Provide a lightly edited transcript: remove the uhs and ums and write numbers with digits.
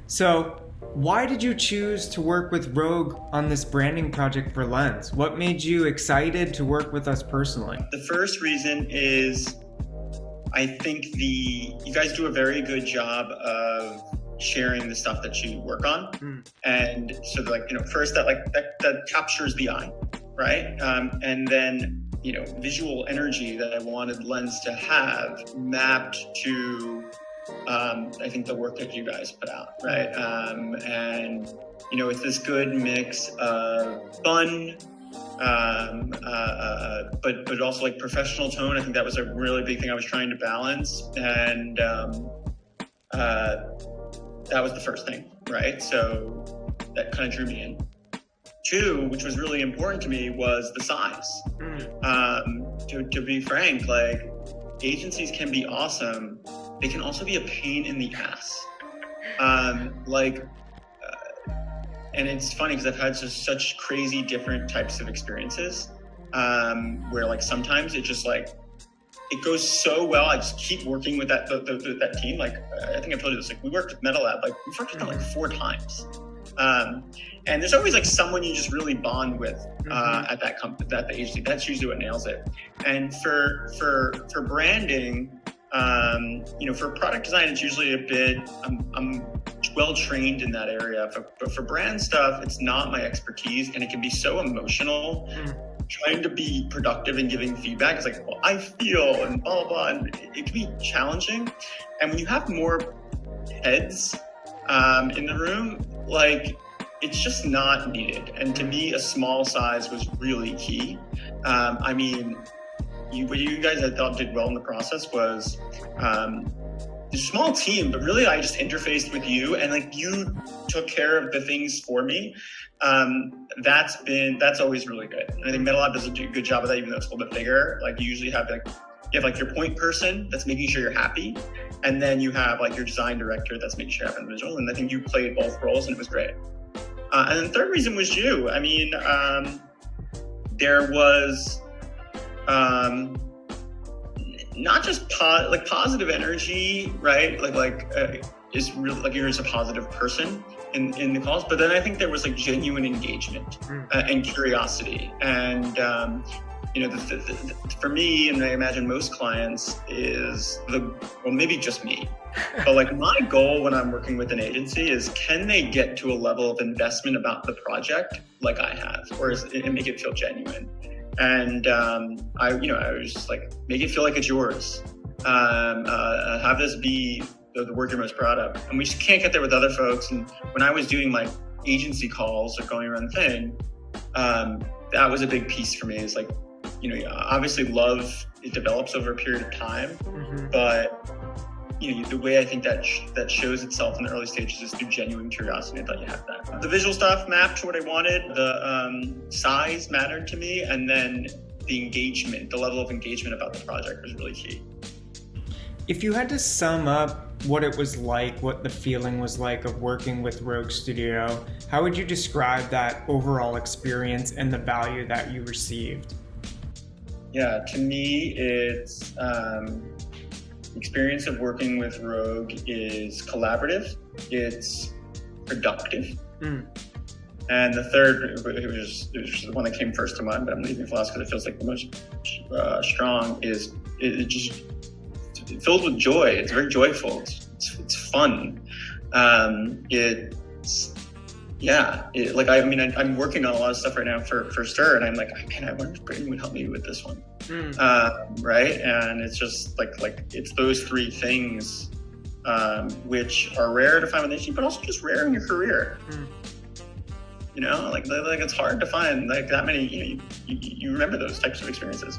So, why did you choose to work with Rogue on this branding project for Lens? What made you excited to work with us personally? The first reason is I think you guys do a very good job of sharing the stuff that you work on. And so first that captures the eye, right? And then, visual energy that I wanted Lens to have mapped to I think the work that you guys put out, right? And it's this good mix of fun, but also like professional tone. I think that was a really big thing I was trying to balance, and that was the first thing, right? So that kind of drew me in. Two, which was really important to me, was the size. To be frank, like, agencies can be awesome. They can also be a pain in the ass. And it's funny because I've had such crazy different types of experiences where like sometimes it just like, it goes so well. I just keep working with that team. Like, I think I've told you this, like we worked with Metal Lab, like we've worked with them like 4 times. And there's always like someone you just really bond with at the agency. That's usually what nails it. And for branding, for product design, it's usually a bit, I'm well trained in that area. But for brand stuff, it's not my expertise, and it can be so emotional. Trying to be productive and giving feedback is like, well, I feel and blah, blah, blah. And it can be challenging. And when you have more heads in the room, like, it's just not needed. And to me, a small size was really key. What you guys, I thought, did well in the process was a small team, but really I just interfaced with you, and like you took care of the things for me. That's always really good. And I think Metal Lab does a good job of that, even though it's a little bit bigger. Like, you usually have your point person that's making sure you're happy, and then you have like your design director that's making sure you have a visual. And I think you played both roles, and it was great. And then the third reason was you. I mean, there was not just positive energy, right? Is really like, you're just a positive person in the calls, but then I think there was like genuine engagement and curiosity. And for me, and I imagine most clients, is maybe just me, but like my goal when I'm working with an agency is, can they get to a level of investment about the project like I have, and make it feel genuine? And I was just like, make it feel like it's yours. Have this be the work you're most proud of. And we just can't get there with other folks. And when I was doing my agency calls or going around the thing, that was a big piece for me. Is like, obviously love, it develops over a period of time, but the way I think that shows itself in the early stages is through genuine curiosity. I thought you had that. The visual stuff mapped to what I wanted. The size mattered to me, and then the engagement, the level of engagement about the project was really key. If you had to sum up what it was like, what the feeling was like of working with Rogue Studio, how would you describe that overall experience and the value that you received? Yeah, to me, it's experience of working with Rogue is collaborative, it's productive. And the third, it was the one that came first to mind, but I'm leaving for last because it feels like the most strong, is it just filled with joy. It's very joyful. It's fun. I'm working on a lot of stuff right now for Stir, and I'm like, man, I wonder if Brayden would help me with this one. Right? And it's just like it's those 3 things, which are rare to find with agency, but also just rare in your career. Like it's hard to find like that many. You remember those types of experiences.